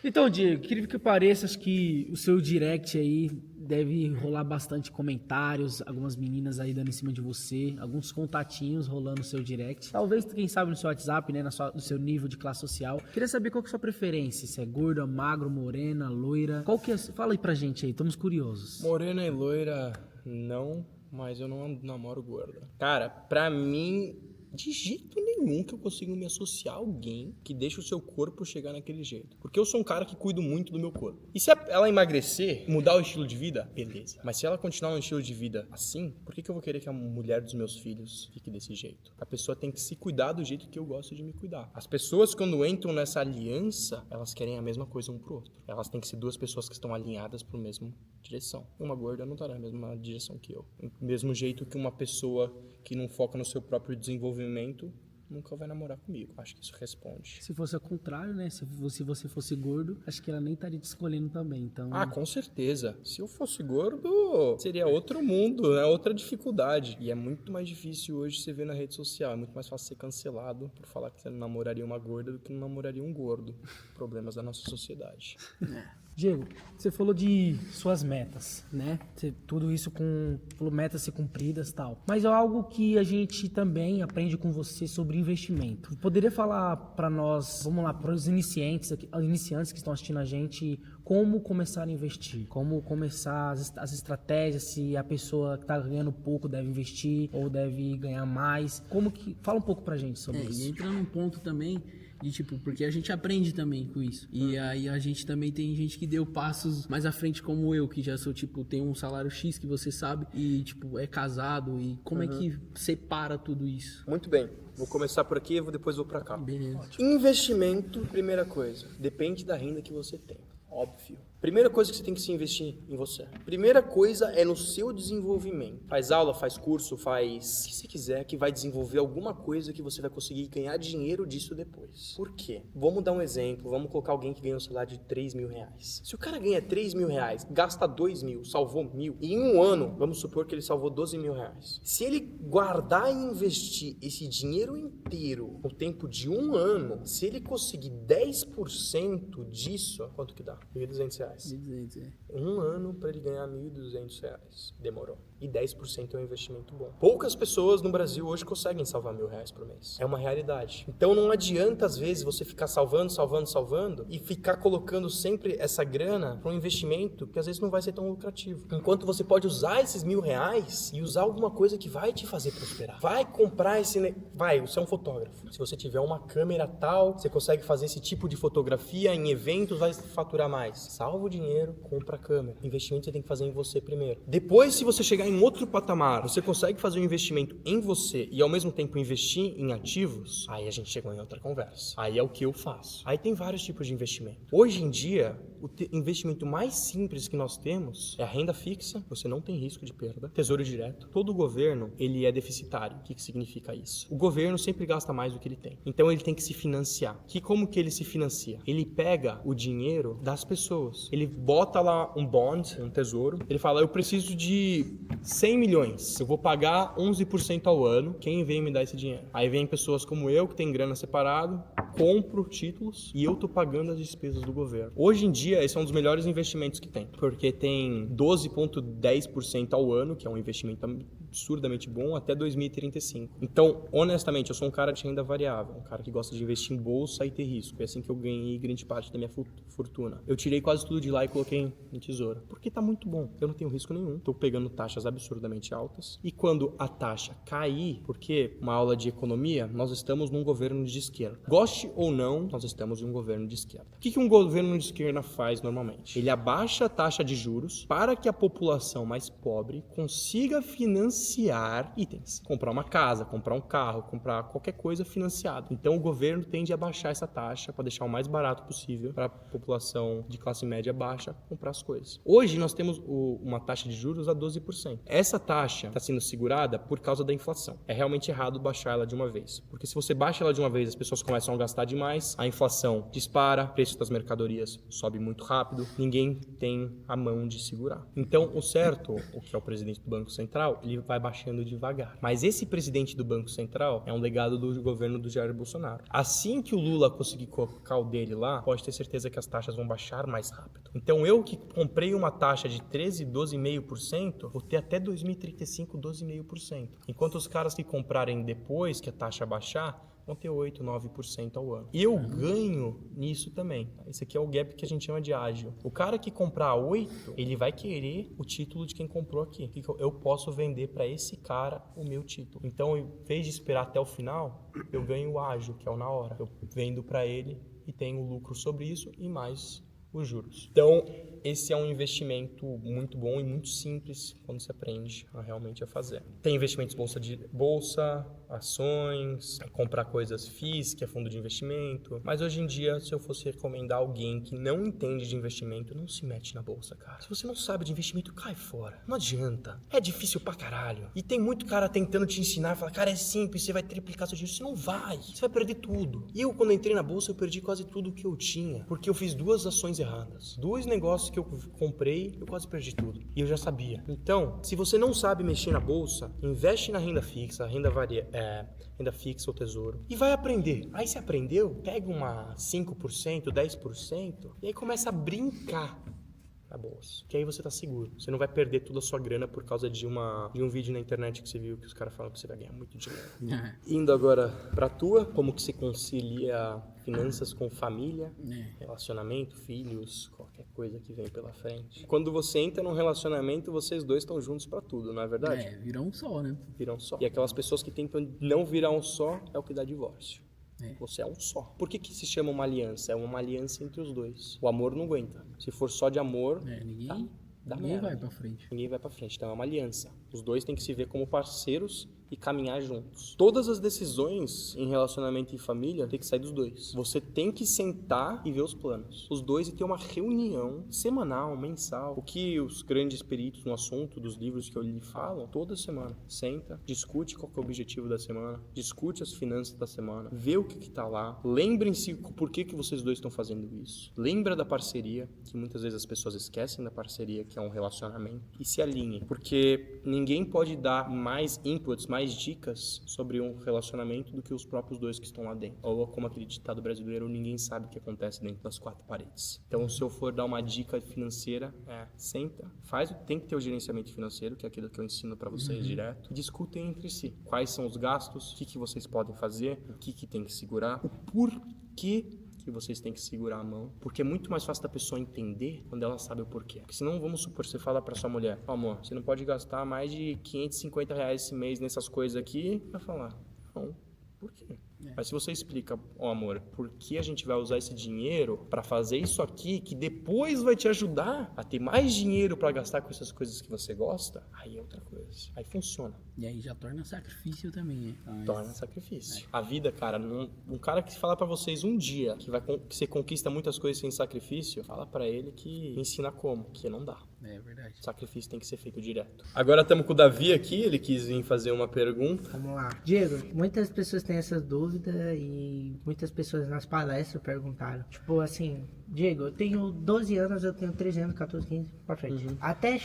Então, Diego, incrível que pareça, acho que o seu direct aí deve rolar bastante comentários, algumas meninas aí dando em cima de você, alguns contatinhos rolando no seu direct. Talvez, quem sabe, no seu WhatsApp, né, no seu nível de classe social. Queria saber qual que é a sua preferência, se é gorda, magro, morena, loira. Qual que é? Fala aí pra gente aí, estamos curiosos. Morena e loira, não, mas eu não namoro gorda. Cara, pra mim, de jeito nenhum que eu consigo me associar a alguém que deixa o seu corpo chegar naquele jeito. Porque eu sou um cara que cuido muito do meu corpo. E se ela emagrecer, mudar o estilo de vida, beleza. Mas se ela continuar um estilo de vida assim, por que eu vou querer que a mulher dos meus filhos fique desse jeito? A pessoa tem que se cuidar do jeito que eu gosto de me cuidar. As pessoas, quando entram nessa aliança, elas querem a mesma coisa um pro outro. Elas têm que ser duas pessoas que estão alinhadas pro mesmo direção. Uma gorda não tá na mesma direção que eu. Do mesmo jeito que uma pessoa que não foca no seu próprio desenvolvimento nunca vai namorar comigo. Acho que isso responde. Se fosse ao contrário, né? Se você fosse gordo, acho que ela nem estaria te escolhendo também, então... Ah, com certeza. Se eu fosse gordo, seria outro mundo, né? Outra dificuldade. E é muito mais difícil hoje você ver na rede social. É muito mais fácil ser cancelado por falar que você não namoraria uma gorda do que não namoraria um gordo. Problemas da nossa sociedade. Diego, você falou de suas metas, né? Tudo isso falou metas ser cumpridas e tal. Mas é algo que a gente também aprende com você sobre investimento. Poderia falar para nós, vamos lá, para os iniciantes que estão assistindo a gente, como começar a investir? Como começar as estratégias, se a pessoa que está ganhando pouco deve investir ou deve ganhar mais? Fala um pouco pra gente sobre isso. E entra num ponto também de tipo, porque a gente aprende também com isso. E aí a gente também tem gente que deu passos mais à frente como eu, que já sou, tipo, tem um salário X que você sabe e, tipo, é casado. E como é que separa tudo isso? Muito bem. Vou começar por aqui e depois vou pra cá. Beleza. Investimento, primeira coisa. Depende da renda que você tem. Óbvio. Primeira coisa que você tem que se investir em você. Primeira coisa é no seu desenvolvimento. Faz aula, faz curso, faz o que você quiser que vai desenvolver alguma coisa que você vai conseguir ganhar dinheiro disso depois. Por quê? Vamos dar um exemplo. Vamos colocar alguém que ganha um salário de 3 mil reais. Se o cara ganha 3 mil reais, gasta 2 mil, salvou 1.000, e em um ano, vamos supor que ele salvou 12 mil reais. Se ele guardar e investir esse dinheiro inteiro no tempo de um ano, se ele conseguir 10% disso, quanto que dá? 1.200 reais. 1.200, é. Um ano para ele ganhar 1.200 reais. Demorou. E 10% é um investimento bom. Poucas pessoas no Brasil hoje conseguem salvar 1.000 reais por mês. É uma realidade. Então não adianta, às vezes, você ficar salvando e ficar colocando sempre essa grana para um investimento que às vezes não vai ser tão lucrativo. Enquanto você pode usar esses 1.000 reais e usar alguma coisa que vai te fazer prosperar. Vai comprar você é um fotógrafo. Se você tiver uma câmera tal, você consegue fazer esse tipo de fotografia em eventos, vai faturar mais. Salva o dinheiro, compra a câmera. Investimento você tem que fazer em você primeiro. Depois, se você chegar em outro patamar, você consegue fazer um investimento em você e ao mesmo tempo investir em ativos, aí a gente chegou em outra conversa. Aí é o que eu faço. Aí tem vários tipos de investimento. Hoje em dia, o investimento mais simples que nós temos é a renda fixa, você não tem risco de perda, tesouro direto. Todo governo, ele é deficitário. O que significa isso? O governo sempre gasta mais do que ele tem. Então ele tem que se financiar. Como que ele se financia? Ele pega o dinheiro das pessoas. Ele bota lá um bond, um tesouro. Ele fala, eu preciso de 100 milhões. Eu vou pagar 11% ao ano. Quem vem me dar esse dinheiro? Aí vem pessoas como eu, que tem grana separado, compro títulos e eu tô pagando as despesas do governo. Hoje em dia, esse é um dos melhores investimentos que tem. Porque tem 12,10% ao ano, que é um investimento absurdamente bom, até 2035. Então, honestamente, eu sou um cara de renda variável. Um cara que gosta de investir em bolsa e ter risco. É assim que eu ganhei grande parte da minha fortuna. Eu tirei quase tudo de lá e coloquei em tesouro. Porque tá muito bom. Eu não tenho risco nenhum. Tô pegando taxas absurdamente altas. E quando a taxa cair, porque uma aula de economia, nós estamos num governo de esquerda. Goste ou não, nós estamos em um governo de esquerda. O que um governo de esquerda faz normalmente? Ele abaixa a taxa de juros para que a população mais pobre consiga financiar itens. Comprar uma casa, comprar um carro, comprar qualquer coisa financiado. Então o governo tende a baixar essa taxa para deixar o mais barato possível para a população de classe média baixa comprar as coisas. Hoje nós temos uma taxa de juros a 12%. Essa taxa está sendo segurada por causa da inflação. É realmente errado baixar ela de uma vez. Porque se você baixa ela de uma vez, as pessoas começam a gastar demais, a inflação dispara, o preço das mercadorias sobe muito rápido, ninguém tem a mão de segurar. Então, o certo, o que é o presidente do Banco Central, ele vai baixando devagar. Mas esse presidente do Banco Central é um legado do governo do Jair Bolsonaro. Assim que o Lula conseguir colocar o dele lá, pode ter certeza que as taxas vão baixar mais rápido. Então, eu que comprei uma taxa de 13, 12,5%, vou ter até 2035 12,5%. Enquanto os caras que comprarem depois que a taxa baixar, vão ter 8, 9% ao ano. E eu ganho nisso também. Esse aqui é o gap que a gente chama de ágil. O cara que comprar 8, ele vai querer o título de quem comprou aqui. Eu posso vender para esse cara o meu título. Então, em vez de esperar até o final, eu ganho o ágil, que é o na hora. Eu vendo para ele e tenho lucro sobre isso e mais os juros. Então, esse é um investimento muito bom e muito simples quando você aprende realmente a fazer. Tem investimentos bolsa, ações, comprar coisas FIIs, que é fundo de investimento. Mas hoje em dia, se eu fosse recomendar alguém que não entende de investimento, não se mete na bolsa, cara. Se você não sabe de investimento, cai fora. Não adianta. É difícil pra caralho. E tem muito cara tentando te ensinar, falar, cara, é simples, você vai triplicar seu dinheiro. Você não vai. Você vai perder tudo. E eu, quando entrei na bolsa, eu perdi quase tudo que eu tinha. Porque eu fiz 2 ações erradas. 2 negócios que eu comprei, eu quase perdi tudo. E eu já sabia. Então, se você não sabe mexer na bolsa, investe na renda fixa, renda fixa ou tesouro. E vai aprender. Aí você aprendeu, pega uma 5%, 10%, e aí começa a brincar na bolsa. Que aí você tá seguro. Você não vai perder toda a sua grana por causa de um vídeo na internet que você viu que os caras falam que você vai ganhar muito dinheiro. Indo agora pra tua, como que você concilia finanças com família, relacionamento, filhos, qualquer coisa que vem pela frente. Quando você entra num relacionamento, vocês dois estão juntos pra tudo, não é verdade? Viram um só, né? Viram só. E aquelas pessoas que tentam não virar um só é o que dá divórcio. Você é um só. Por que se chama uma aliança? É uma aliança entre os dois. O amor não aguenta. Se for só de amor, ninguém vai pra frente. Ninguém vai pra frente. Então é uma aliança. Os dois têm que se ver como parceiros e caminhar juntos. Todas as decisões em relacionamento e família tem que sair dos dois. Você tem que sentar e ver os planos. Os dois e ter uma reunião semanal, mensal. O que os grandes peritos no assunto dos livros que eu li falam, toda semana. Senta, discute qual que é o objetivo da semana, discute as finanças da semana, vê o que tá lá. Lembrem-se por que vocês dois estão fazendo isso. Lembra da parceria, que muitas vezes as pessoas esquecem da parceria, que é um relacionamento, e se alinhem. Porque ninguém pode dar mais inputs, mais dicas sobre um relacionamento do que os próprios dois que estão lá dentro. Ou como aquele ditado brasileiro, ninguém sabe o que acontece dentro das 4 paredes. Então, se eu for dar uma dica financeira, senta, tem que ter o gerenciamento financeiro, que é aquilo que eu ensino para vocês direto. Discutem entre si. Quais são os gastos, o que vocês podem fazer, o que tem que segurar, o porquê que vocês têm que segurar a mão, porque é muito mais fácil da pessoa entender quando ela sabe o porquê. Porque senão, vamos supor, você fala pra sua mulher, amor, você não pode gastar mais de R$550 esse mês nessas coisas aqui, vai falar, não, por quê? Mas se você explica, amor, por que a gente vai usar esse dinheiro pra fazer isso aqui, que depois vai te ajudar a ter mais dinheiro pra gastar com essas coisas que você gosta, aí é outra coisa. Aí funciona. E aí já torna sacrifício também, né? Torna sacrifício. A vida, cara, um cara que fala pra vocês um dia que você conquista muitas coisas sem sacrifício, fala pra ele que ensina como, que não dá. É verdade. Sacrifício tem que ser feito direto. Agora estamos com o Davi aqui, ele quis vir fazer uma pergunta. Vamos lá. Diego, muitas pessoas têm essas dúvidas e muitas pessoas nas palestras perguntaram. Tipo assim, Diego, eu tenho 12 anos, eu tenho 13 anos, 14, 15, pra frente. Até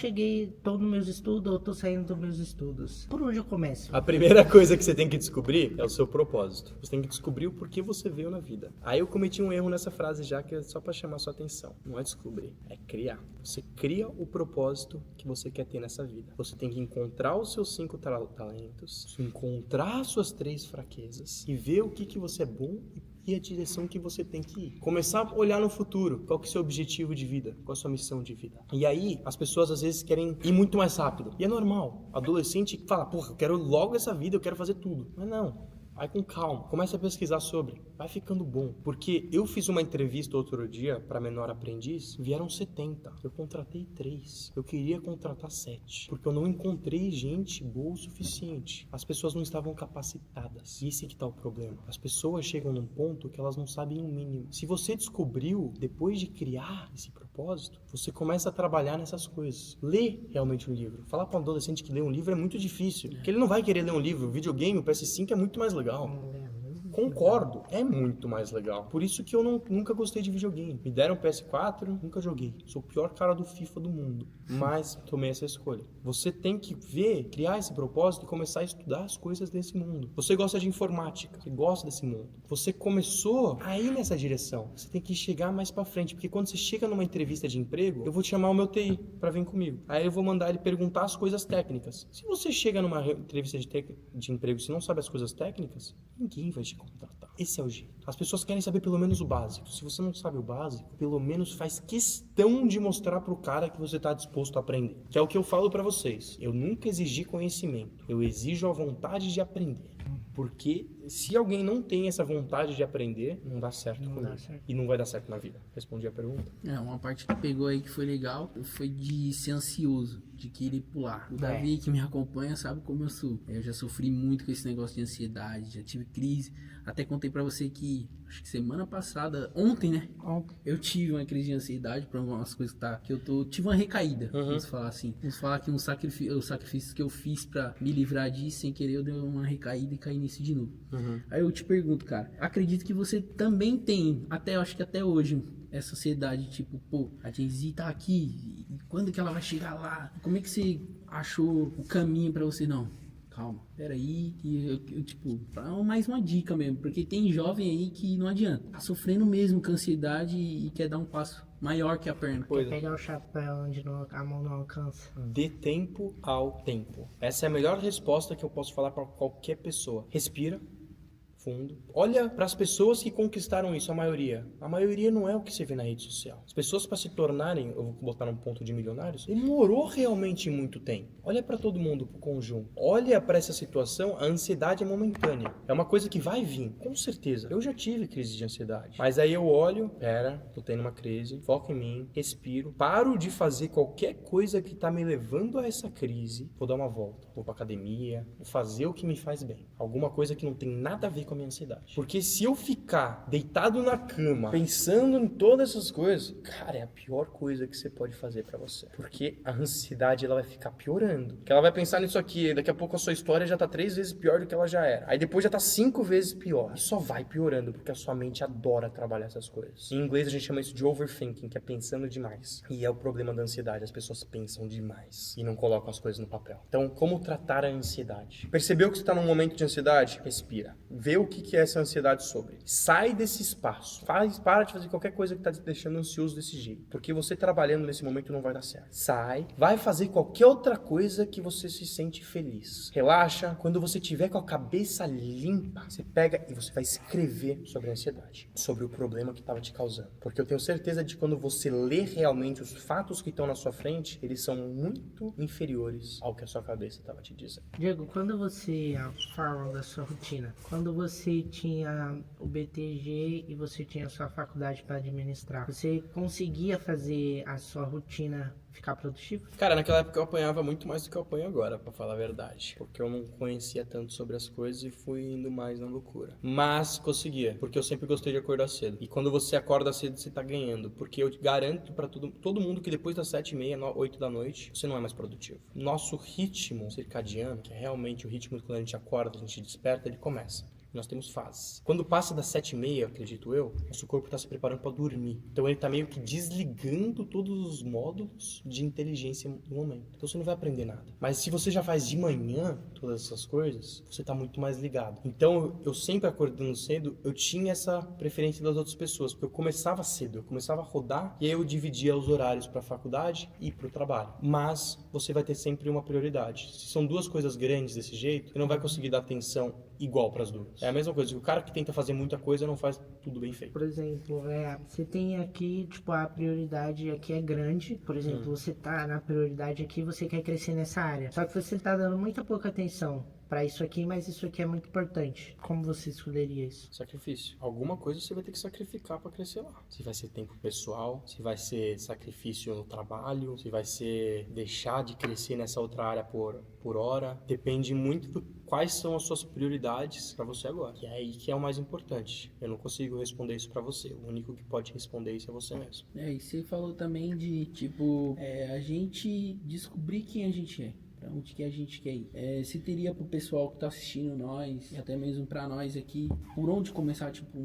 tô nos meus estudos, ou tô saindo dos meus estudos. Por onde eu começo? A primeira coisa que você tem que descobrir é o seu propósito. Você tem que descobrir o porquê você veio na vida. Aí eu cometi um erro nessa frase já, que é só pra chamar sua atenção. Não é descobrir, é criar. Você cria o propósito que você quer ter nessa vida. Você tem que encontrar os seus 5 talentos, encontrar as suas 3 fraquezas e ver o que você é bom e a direção que você tem que ir. Começar a olhar no futuro. Qual que é o seu objetivo de vida? Qual a sua missão de vida? E aí, as pessoas às vezes querem ir muito mais rápido. E é normal. Adolescente fala, porra, eu quero logo essa vida, eu quero fazer tudo. Mas não. Vai com calma, comece a pesquisar sobre, vai ficando bom. Porque eu fiz uma entrevista outro dia para menor aprendiz, vieram 70, eu contratei 3, eu queria contratar 7, porque eu não encontrei gente boa o suficiente. As pessoas não estavam capacitadas, e esse que tá o problema. As pessoas chegam num ponto que elas não sabem o mínimo. Se você descobriu, depois de criar esse propósito, você começa a trabalhar nessas coisas. Lê realmente um livro. Falar para um adolescente que lê um livro é muito difícil, porque ele não vai querer ler um livro. O videogame, o PS5 é muito mais legal. concordo, é muito mais legal. Por isso que eu nunca gostei de videogame. Me deram PS4, nunca joguei. Sou o pior cara do FIFA do mundo. Mas tomei essa escolha. Você tem que criar esse propósito e começar a estudar as coisas desse mundo. Você gosta de informática, você gosta desse mundo. Você começou a ir nessa direção. Você tem que chegar mais pra frente, porque quando você chega numa entrevista de emprego, eu vou te chamar o meu TI pra vir comigo. Aí eu vou mandar ele perguntar as coisas técnicas. Se você chega numa entrevista de emprego e você não sabe as coisas técnicas, ninguém vai te contratar. Esse é o jeito. As pessoas querem saber pelo menos o básico. Se você não sabe o básico, pelo menos faz questão de mostrar pro cara que você tá disposto a aprender. Que é o que eu falo pra vocês. Eu nunca exigi conhecimento. Eu exijo a vontade de aprender. Porque se alguém não tem essa vontade de aprender, não dá certo comigo. E não vai dar certo na vida. Respondi a pergunta. Uma parte que pegou aí que foi legal foi de ser ansioso, de querer pular. O Davi que me acompanha sabe como eu sou. Eu já sofri muito com esse negócio de ansiedade, já tive crise. Até contei pra você que, acho que semana passada, ontem, né? Eu tive uma crise de ansiedade por algumas coisas que eu tive uma recaída, vamos falar assim. Vamos falar que os sacrifícios que eu fiz pra me livrar disso, sem querer, eu dei uma recaída e caí nisso de novo. Aí eu te pergunto, cara, acredito que você também tem, acho que até hoje, essa ansiedade, tipo, pô, a Jay-Z tá aqui, e quando que ela vai chegar lá? Como é que você achou o caminho pra você? Não, calma, peraí, que eu tipo, mais uma dica mesmo, porque tem jovem aí que não adianta, tá sofrendo mesmo com ansiedade e quer dar um passo maior que a perna. Quer pegar o chapéu onde a mão não alcança. Dê tempo ao tempo. Essa é a melhor resposta que eu posso falar para qualquer pessoa. Respira fundo. Olha para as pessoas que conquistaram isso, a maioria. A maioria não é o que você vê na rede social. As pessoas para se tornarem, eu vou botar num ponto de milionários, demorou realmente muito tempo. Olha para todo mundo, pro conjunto. Olha para essa situação, a ansiedade é momentânea. É uma coisa que vai vir, com certeza. Eu já tive crise de ansiedade. Mas aí eu olho, tô tendo uma crise, foco em mim, respiro, paro de fazer qualquer coisa que tá me levando a essa crise, vou dar uma volta, vou pra academia, vou fazer o que me faz bem. Alguma coisa que não tem nada a ver com a minha ansiedade. Porque se eu ficar deitado na cama, pensando em todas essas coisas, cara, é a pior coisa que você pode fazer pra você. Porque a ansiedade, ela vai ficar piorando. Porque ela vai pensar nisso aqui, daqui a pouco a sua história já tá 3 vezes pior do que ela já era. Aí depois já tá 5 vezes pior. E só vai piorando, porque a sua mente adora trabalhar essas coisas. Em inglês a gente chama isso de overthinking, que é pensando demais. E é o problema da ansiedade, as pessoas pensam demais e não colocam as coisas no papel. Então, como tratar a ansiedade? Percebeu que você tá num momento de ansiedade? Respira. Vê o que é essa ansiedade sobre. Sai desse espaço. Para de fazer qualquer coisa que tá te deixando ansioso desse jeito. Porque você trabalhando nesse momento não vai dar certo. Sai. Vai fazer qualquer outra coisa que você se sente feliz. Relaxa. Quando você tiver com a cabeça limpa, você pega e você vai escrever sobre a ansiedade. Sobre o problema que estava te causando. Porque eu tenho certeza de que quando você lê realmente os fatos que estão na sua frente, eles são muito inferiores ao que a sua cabeça estava te dizendo. Diego, quando você fala da sua rotina, quando você tinha o BTG e você tinha a sua faculdade para administrar, você conseguia fazer a sua rotina ficar produtiva? Cara, naquela época eu apanhava muito mais do que eu apanho agora, pra falar a verdade. Porque eu não conhecia tanto sobre as coisas e fui indo mais na loucura. Mas conseguia, porque eu sempre gostei de acordar cedo. E quando você acorda cedo, você tá ganhando. Porque eu garanto pra todo mundo que depois das 7h30, 8 da noite, você não é mais produtivo. Nosso ritmo circadiano, que é realmente o ritmo quando a gente acorda, a gente desperta, ele começa. Nós temos fases. Quando passa das 7h30, acredito eu, nosso corpo está se preparando para dormir. Então ele está meio que desligando todos os módulos de inteligência no momento. Então você não vai aprender nada. Mas se você já faz de manhã todas essas coisas, você está muito mais ligado. Então eu sempre acordando cedo, eu tinha essa preferência das outras pessoas, porque eu começava cedo, eu começava a rodar e aí eu dividia os horários para a faculdade e para o trabalho. Mas você vai ter sempre uma prioridade. Se são duas coisas grandes desse jeito, você não vai conseguir dar atenção igual para as duas. É a mesma coisa, o cara que tenta fazer muita coisa não faz tudo bem feito. Por exemplo, você tem aqui, tipo, a prioridade aqui é grande. Por exemplo, você tá na prioridade aqui, você quer crescer nessa área. Só que você tá dando muita pouca atenção para isso aqui, mas isso aqui é muito importante. Como você escolheria isso? Sacrifício. Alguma coisa você vai ter que sacrificar para crescer lá. Se vai ser tempo pessoal, se vai ser sacrifício no trabalho, se vai ser deixar de crescer nessa outra área por hora. Depende muito do quais são as suas prioridades para você agora. E é aí que é o mais importante. Eu não consigo responder isso para você. O único que pode responder isso é você mesmo. E você falou também de, tipo, a gente descobrir quem a gente é. Pra onde que a gente quer ir. Se teria pro pessoal que tá assistindo nós, e até mesmo pra nós aqui, por onde começar, tipo,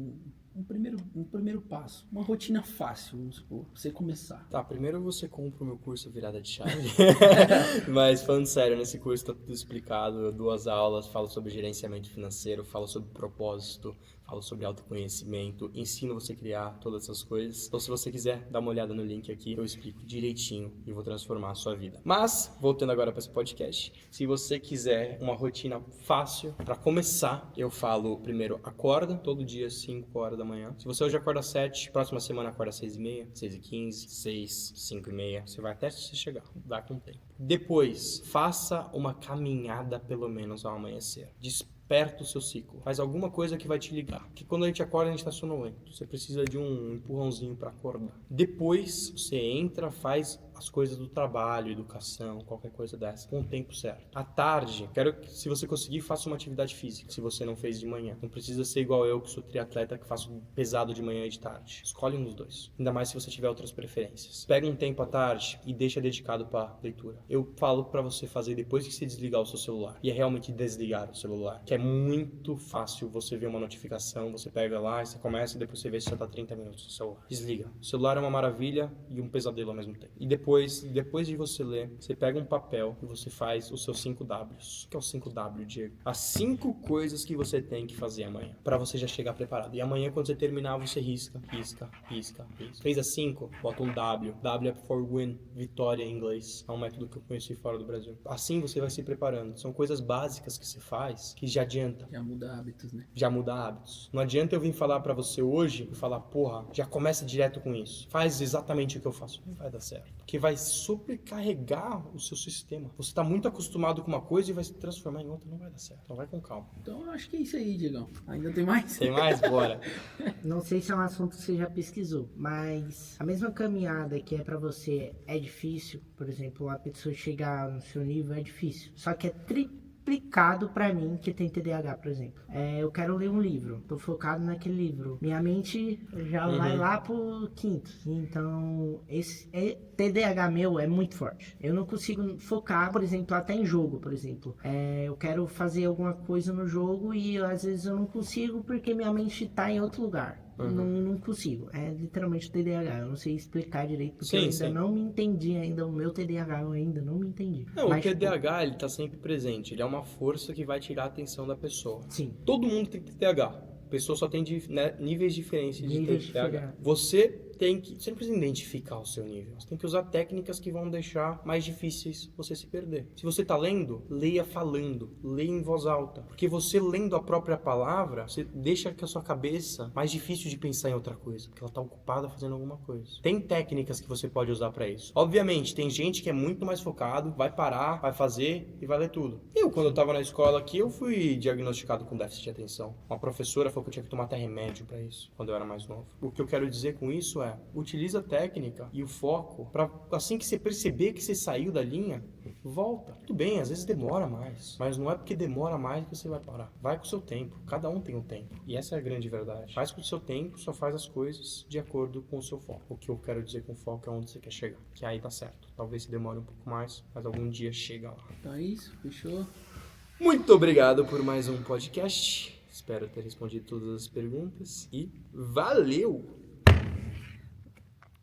um primeiro passo. Uma rotina fácil, vamos supor, pra você começar. Tá, primeiro você compra o meu curso Virada de Chave. Mas falando sério, nesse curso tá tudo explicado, eu dou as aulas, falo sobre gerenciamento financeiro, falo sobre propósito, falo sobre autoconhecimento, ensino você a criar todas essas coisas. Então, se você quiser dar uma olhada no link aqui, eu explico direitinho e vou transformar a sua vida. Mas, voltando agora para esse podcast, se você quiser uma rotina fácil, para começar, eu falo primeiro, acorda todo dia às 5 horas da manhã. Se você hoje acorda às 7, próxima semana acorda às 6h30, 6h15, 6, 5h30, você vai até você chegar, dá com tempo. Depois, faça uma caminhada pelo menos ao amanhecer. Desperta o seu ciclo. Faz alguma coisa que vai te ligar. Porque quando a gente acorda, a gente está sonolento. Você precisa de um empurrãozinho para acordar. Depois, você entra, faz as coisas do trabalho, educação, qualquer coisa dessa, com o tempo certo. À tarde, quero que, se você conseguir, faça uma atividade física, se você não fez de manhã. Não precisa ser igual eu, que sou triatleta, que faço pesado de manhã e de tarde. Escolhe um dos dois. Ainda mais se você tiver outras preferências. Pega um tempo à tarde e deixa dedicado para leitura. Eu falo para você fazer depois que você desligar o seu celular. E é realmente desligar o celular. Que é muito fácil você ver uma notificação, você pega lá e você começa e depois você vê se já tá 30 minutos no celular. Desliga. O celular é uma maravilha e um pesadelo ao mesmo tempo. E depois de você ler, você pega um papel e você faz os seus 5 Ws. O que é o 5W, Diego? As 5 coisas que você tem que fazer amanhã, para você já chegar preparado. E amanhã, quando você terminar, você risca. Fez as 5, bota um W. W é for win, vitória em inglês. É um método que eu conheci fora do Brasil. Assim você vai se preparando. São coisas básicas que você faz que já adianta. Já muda hábitos, né? Já muda hábitos. Não adianta eu vir falar pra você hoje e falar, porra, já começa direto com isso. Faz exatamente o que eu faço. Não vai dar certo. Porque vai sobrecarregar o seu sistema. Você tá muito acostumado com uma coisa e vai se transformar em outra. Não vai dar certo. Então vai com calma. Então eu acho que é isso aí, Diegão. Ainda tem mais? Tem mais? Bora. Não sei se é um assunto que você já pesquisou, mas a mesma caminhada que é pra você é difícil, por exemplo, a pessoa chegar no seu nível é difícil. Só que é triplicado pra mim que tem TDAH, por exemplo. Eu quero ler um livro, tô focado naquele livro. Minha mente já vai lá pro quinto. Então, esse TDAH meu é muito forte. Eu não consigo focar, por exemplo, até em jogo, por exemplo. Eu quero fazer alguma coisa no jogo e às vezes eu não consigo porque minha mente tá em outro lugar. Não consigo. É literalmente TDAH. Eu não sei explicar direito porque eu ainda não me entendi ainda. O meu TDAH eu ainda não me entendi. Não, mas, o TDAH, ele tá sempre presente. Ele é uma força que vai tirar a atenção da pessoa. Sim. Todo mundo tem TDAH. A pessoa só tem níveis diferentes de Níveis TDAH. diferentes. Você não precisa identificar o seu nível. Você tem que usar técnicas que vão deixar mais difíceis você se perder. Se você tá lendo, leia falando, leia em voz alta. Porque você lendo a própria palavra, você deixa que a sua cabeça mais difícil de pensar em outra coisa, porque ela tá ocupada fazendo alguma coisa. Tem técnicas que você pode usar para isso. Obviamente, tem gente que é muito mais focado, vai parar, vai fazer e vai ler tudo. Eu, quando eu tava na escola aqui, eu fui diagnosticado com déficit de atenção. Uma professora falou que eu tinha que tomar até remédio para isso, quando eu era mais novo. O que eu quero dizer com isso é, utiliza a técnica e o foco para assim que você perceber que você saiu da linha, volta. Tudo bem, às vezes demora mais, mas não é porque demora mais que você vai parar. Vai com o seu tempo. Cada um tem um tempo. E essa é a grande verdade. Faz com o seu tempo, só faz as coisas de acordo com o seu foco. O que eu quero dizer com foco é onde você quer chegar. Que aí tá certo. Talvez se demore um pouco mais, mas algum dia chega lá. Então é isso, fechou? Muito obrigado por mais um podcast. Espero ter respondido todas as perguntas e valeu!